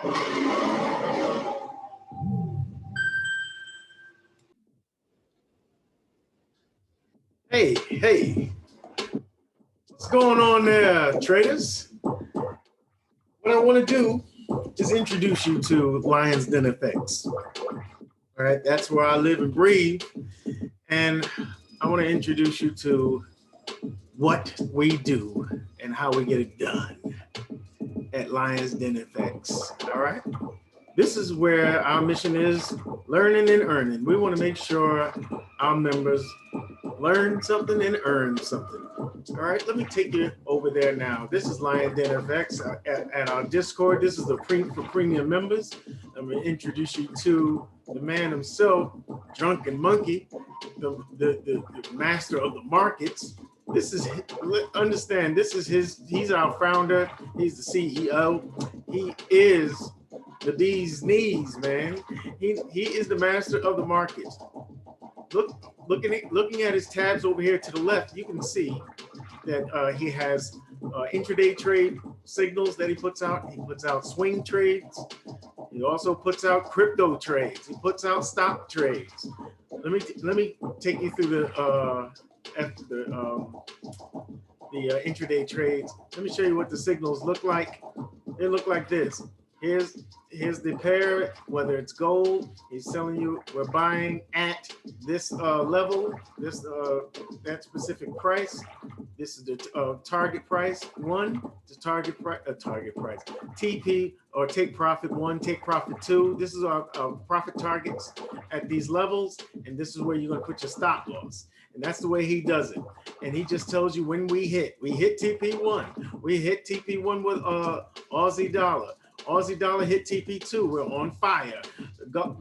Hey, what's going on there, traders? What I want to do is introduce you to LionsDenFX. All right, that's where I live and breathe. And I want to introduce you to what we do and how we get it done at LionsDenFX. All right. This is where our mission is learning and earning. We want to make sure our members learn something and earn something. All right, let me take you over there now. This is LionsDenFX at our Discord. This is the for premium members. I'm going to introduce you to the man himself, Drunken Monkey, the master of the markets. This is, understand, this is he's our founder. He's the CEO. He is the bee's knees, man. He is the master of the markets. Looking at his tabs over here to the left, you can see that he has intraday trade signals that he puts out. He puts out swing trades. He also puts out crypto trades. He puts out stock trades. Let me take you through the intraday trades. Let me show you what the signals look like. They look like this. Here's the pair, whether it's gold, he's telling you we're buying at this level, that specific price. This is the target price 1, the target price, TP or take profit 1, take profit 2. This is our profit targets at these levels, and this is where you're gonna put your stop loss. And that's the way he does it. And he just tells you when we hit TP1. We hit TP1 with Aussie dollar. Aussie dollar hit TP2. We're on fire.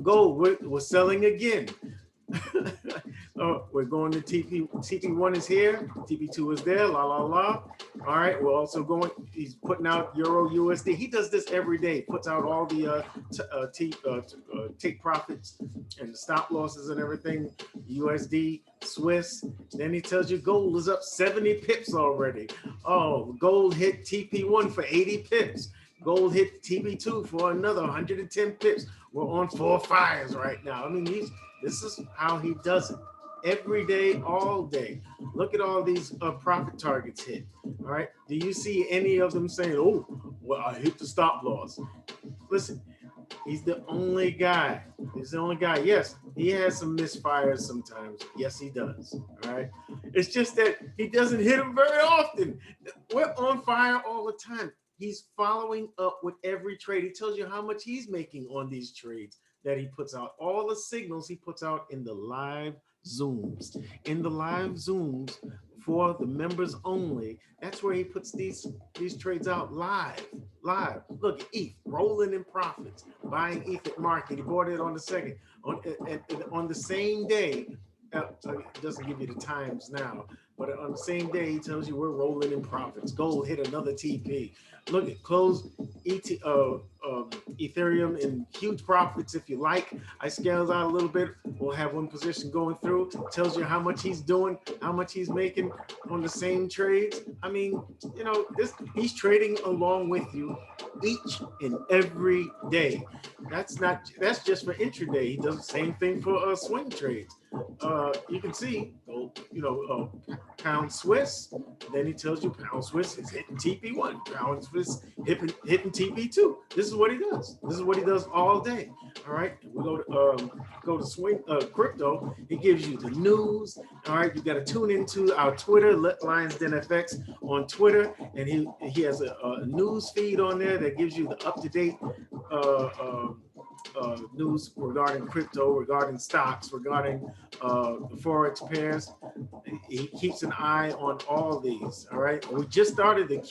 Gold, we're selling again. We're going to TP1 is here. TP2 is there. La la la. All right. We're also going. He's putting out Euro USD. He does this every day. Puts out all the take profits and the stop losses and everything. USD, Swiss. Then he tells you gold is up 70 pips already. Oh, gold hit TP1 for 80 pips. Gold hit TP2 for another 110 pips. We're on 4 fires right now. I mean, this is how he does it. Every day, all day. Look at all these profit targets hit. All right. Do you see any of them saying, oh, well, I hit the stop loss? Listen, he's the only guy. He's the only guy. Yes, he has some misfires sometimes. Yes, he does. All right. It's just that he doesn't hit them very often. We're on fire all the time. He's following up with every trade. He tells you how much he's making on these trades that he puts out. All the signals he puts out in the live Zooms. In the live Zooms for the members only, that's where he puts these trades out live. Look, ETH, rolling in profits, buying ETH at market. He bought it on the second, on the same day. It doesn't give you the times now, but on the same day, he tells you we're rolling in profits. Gold hit another TP. Look at close Ethereum in huge profits if you like. I scales out a little bit. We'll have one position going through. Tells you how much he's doing, how much he's making on the same trades. I mean, you know, he's trading along with you each and every day. That's just for intraday. He does the same thing for swing trades. You can see, you know, pound Swiss. Then he tells you pound Swiss is hitting TP1, pound Swiss hitting TP2. This is what he does. This is what he does all day. All right. We go to swing crypto. He gives you the news. All right. You got to tune into our Twitter, LionsDenFX on Twitter, and he has a news feed on there that gives you the up-to-date news regarding crypto, regarding stocks, regarding the Forex pairs. He keeps an eye on all these. All right. We just started the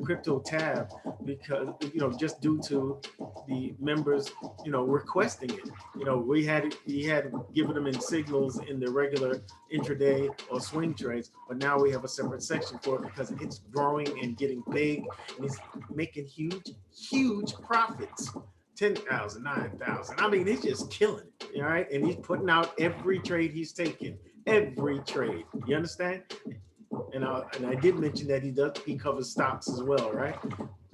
crypto tab because, you know, just due to the members, you know, requesting it. You know, he had given them in signals in the regular intraday or swing trades, but now we have a separate section for it because it's growing and getting big, and he's making huge profits. 10,000, 9,000. I mean, he's just killing it. All right. And he's putting out every trade he's taking, every trade. You understand? And I did mention that he covers stocks as well, right?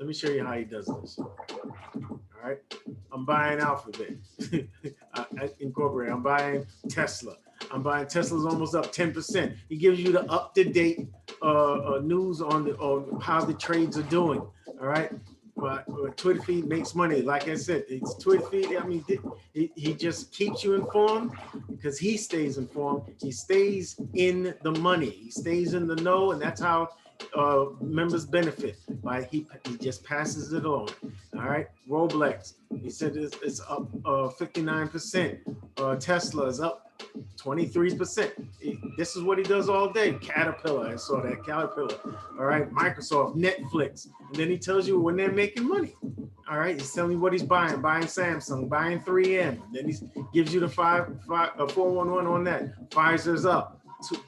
Let me show you how he does this. All right, I'm buying Alphabet. I incorporate. I'm buying Tesla. I'm buying Tesla's almost up 10%. He gives you the up-to-date news on how the trades are doing. All right. But Twitter feed makes money. Like I said, it's Twitter feed. I mean, he just keeps you informed because he stays informed. He stays in the money. He stays in the know, and that's how members benefit. Right? He just passes it on. All right. Roblex. He said it's up 59%. Tesla is up 23%. This is what he does all day. Caterpillar, I saw that. Caterpillar. All right. Microsoft, Netflix. And then he tells you when they're making money. All right. He's telling you what he's buying. Buying Samsung, buying 3M. Then he gives you the 411 on that. Pfizer's up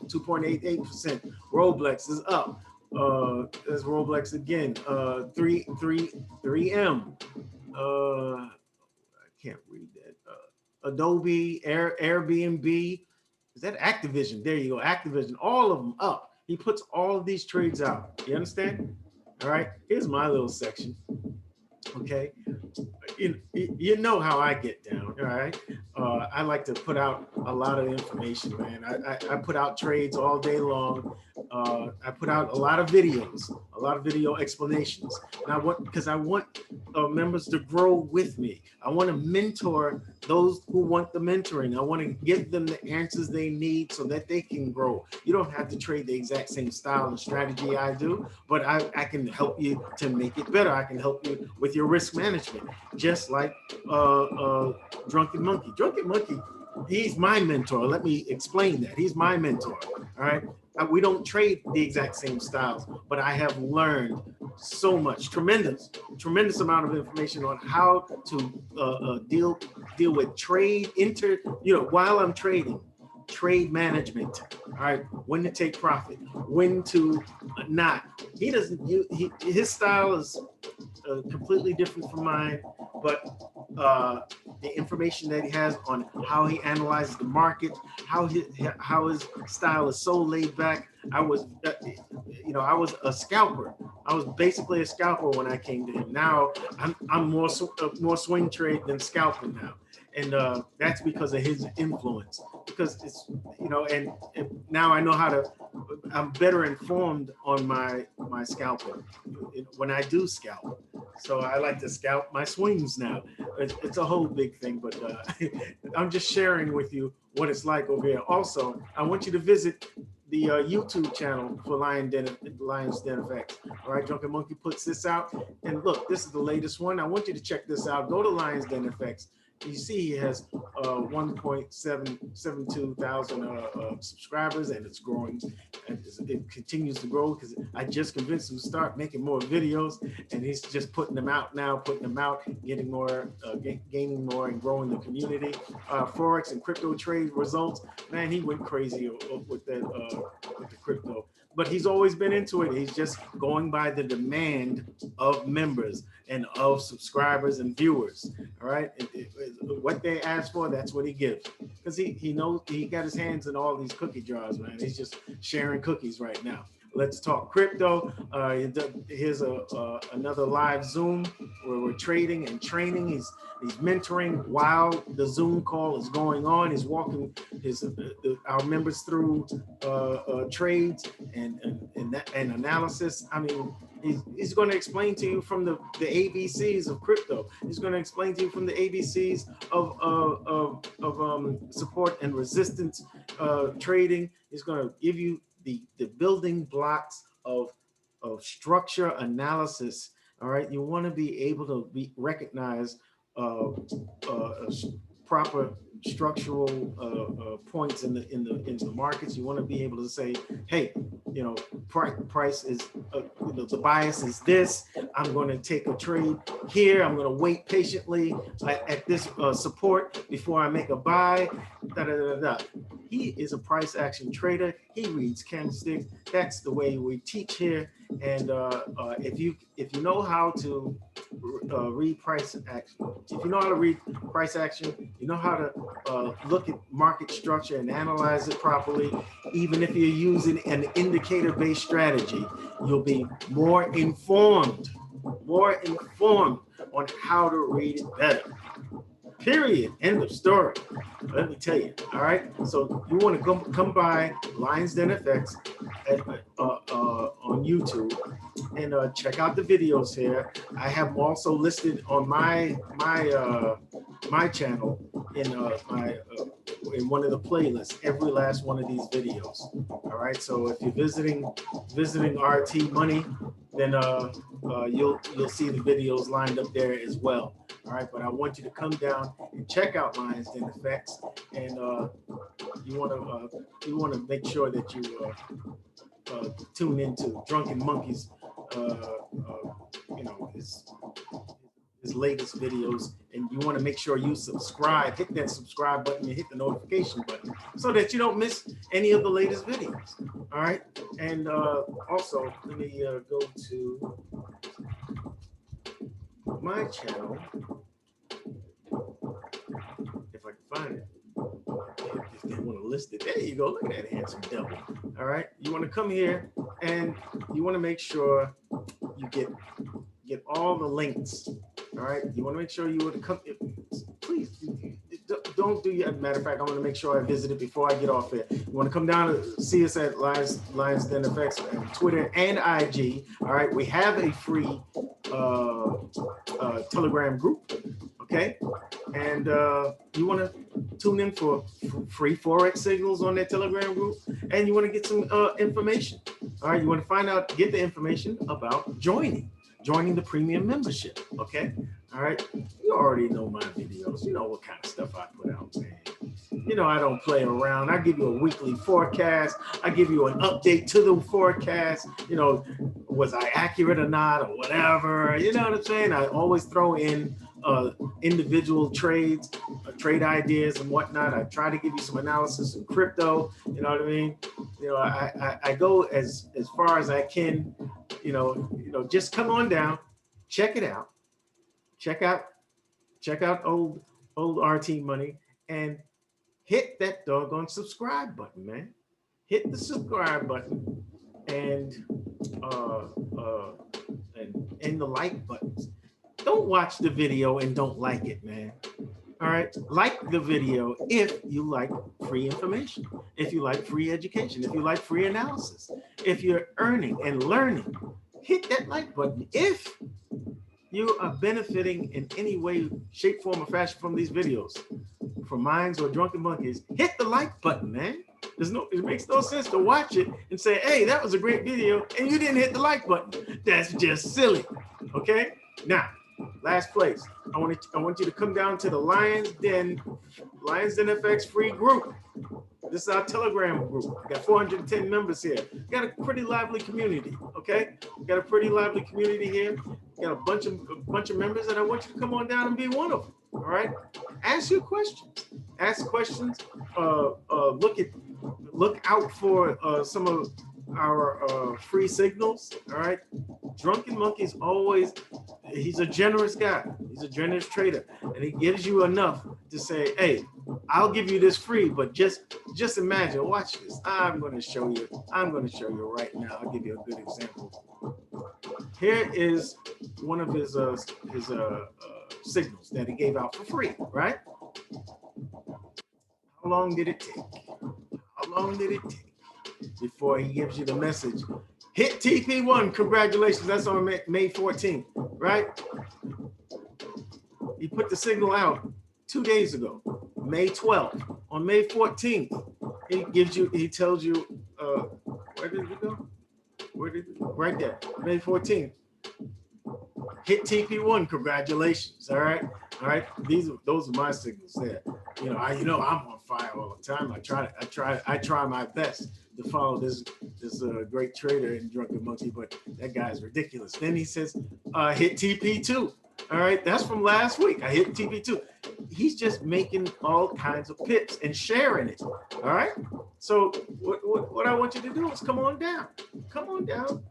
2.88%. Roblex is up. There's Roblex again. 3M. I can't read that. Adobe, Airbnb. Is that Activision? There you go, Activision. All of them up. He puts all of these trades out. You understand? All right. Here's my little section. Okay. You know how I get down. All right. I like to put out a lot of information, man. I put out trades all day long. I put out a lot of videos, a lot of video explanations. And because I want members to grow with me. I want to mentor those who want the mentoring. I want to give them the answers they need so that they can grow. You don't have to trade the exact same style and strategy I do, but I can help you to make it better. I can help you with your risk management, just like Drunken Monkey. Drunken Monkey, he's my mentor. Let me explain that. He's my mentor. All right. We don't trade the exact same styles, but I have learned so much, tremendous amount of information on how to deal with trade, while I'm trading, trade management. All right, when to take profit, when to not. He doesn't. His style is completely different from mine, but the information that he has on how he analyzes the market, how his style is so laid back. I was a scalper. I was basically a scalper when I came to him. Now I'm more swing trade than scalping now, and that's because of his influence. Because it's and now I know how to. I'm better informed on my scalping when I do scalp. So I like to scalp my swings now. It's a whole big thing, but I'm just sharing with you what it's like over here. Also, I want you to visit the YouTube channel for LionsDenFX. All right, Drunken Monkey puts this out. And look, this is the latest one. I want you to check this out. Go to LionsDenFX. You see he has 1.772 thousand subscribers, and it's growing. And it continues to grow because I just convinced him to start making more videos, and he's just putting them out now, getting more, gaining more, and growing the community. Forex and crypto trade results, man, he went crazy with that with the crypto. But he's always been into it. He's just going by the demand of members and of subscribers and viewers. All right, what they ask for, that's what he gives. Because he knows he got his hands in all these cookie jars, man. He's just sharing cookies right now. Let's talk crypto. Here's another live Zoom where we're trading and training. He's mentoring while the Zoom call is going on. He's walking our members through trades and analysis. I mean, he's going to explain to you from the ABCs of crypto. He's going to explain to you from the ABCs of support and resistance trading. He's going to give you the building blocks of structure analysis. All right, you want to be able to recognize proper structural points in the markets. You want to be able to say, hey, price is the bias is this. I'm going to take a trade here. I'm going to wait patiently at this support before I make a buy. He is a price action trader. He reads candlesticks. That's the way we teach here. And if you know how to read price action, if you know how to read price action, you know how to look at market structure and analyze it properly. Even if you're using an indicator-based strategy, you'll be more informed more informed on how to read it better. Period. End of story. Let me tell you. All right. So you want to come by LionsDenFX on YouTube and check out the videos here. I have them also listed on my channel in one of the playlists. Every last one of these videos. All right. So if you're visiting RT Money, then you'll see the videos lined up there as well. All right, but I want you to come down and check out LionsDenFX, and you want to make sure that you tune into Drunken Monkey's his latest videos, and you want to make sure you subscribe. Hit that subscribe button and hit the notification button so that you don't miss any of the latest videos. All right, and also let me go to my channel, if I can find it. If they want to list it, there you go. Look at that handsome devil. All right, you want to come here and you want to make sure you get all the links. All right, you want to make sure you would come. Please don't do your. Matter of fact, I want to make sure I visit it before I get off here. You want to come down and see us at LionsDenFX on Twitter and IG. All right, we have a free Telegram group. Okay, and you want to tune in for free Forex signals on that Telegram group, and you want to get some information. All right, you want to get the information about joining the premium membership. Okay, all right, you already know my videos. You know what kind of stuff I put out, man. You know, I don't play around. I give you a weekly forecast. I give you an update to the forecast. You know, was I accurate or not, or whatever. You know what I'm saying? I always throw in individual trades, trade ideas and whatnot. I try to give you some analysis in crypto. You know what I mean? You know, I go as far as I can. You know, just come on down, check it out, check out old RT Money, and hit that doggone subscribe button, man. Hit the subscribe button and the like buttons. Don't watch the video and don't like it, man. All right, like the video if you like free information, if you like free education, if you like free analysis, if you're earning and learning, hit that like button. If you are benefiting in any way, shape, form, or fashion from these videos, from Minds or Drunken Monkeys, hit the like button, man. It makes no sense to watch it and say, hey, that was a great video, and you didn't hit the like button. That's just silly. Okay? Now, last place. I want you to come down to the LionsDenFX-Free-Group. This is our Telegram group. We got 410 members here. We got a pretty lively community. Okay, we got a pretty lively community here. We got a bunch of members, and I want you to come on down and be one of them. All right. Ask your questions. Ask questions. Look out for some of our free signals. All right. Drunken Monkey's always. He's a generous guy. He's a generous trader, and he gives you enough to say, hey, I'll give you this free, but just imagine, watch this. I'm going to show you right now. I'll give you a good example. Here is one of his signals that he gave out for free, right? How long did it take? How long did it take before he gives you the message? Hit TP1, congratulations, that's on May 14th, right? He put the signal out 2 days ago, May 12th. On May 14th, he tells you, where did it go? Right there, May 14th. Hit TP1, congratulations, all right? All right, those are my signals there. You know, I'm on fire all the time. I try my best to follow this great trader in Drunken Monkey, but that guy's ridiculous. Then he says, hit TP2. All right, that's from last week. I hit TP2. He's just making all kinds of pips and sharing it. All right. So what I want you to do is come on down. Come on down.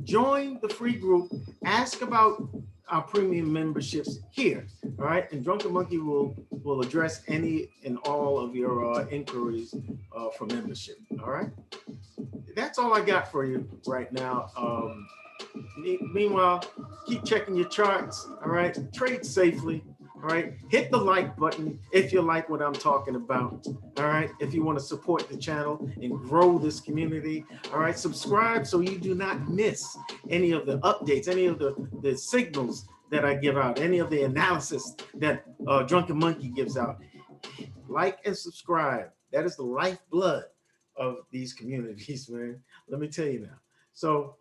Join the free group. Ask about our premium memberships here. All right. And Drunken Monkey will address any and all of your inquiries for membership. All right. That's all I got for you right now. Meanwhile, Keep checking your charts. All right. Trade safely. All right. Hit the like button if you like what I'm talking about. All right. If you want to support the channel and grow this community. All right. Subscribe so you do not miss any of the updates, any of the signals that I give out, any of the analysis that Drunken Monkey gives out. Like and subscribe. That is the lifeblood of these communities, man. Let me tell you now. So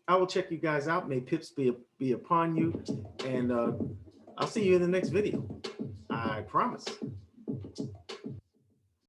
I will check you guys out. May pips be upon you. And I'll see you in the next video. I promise.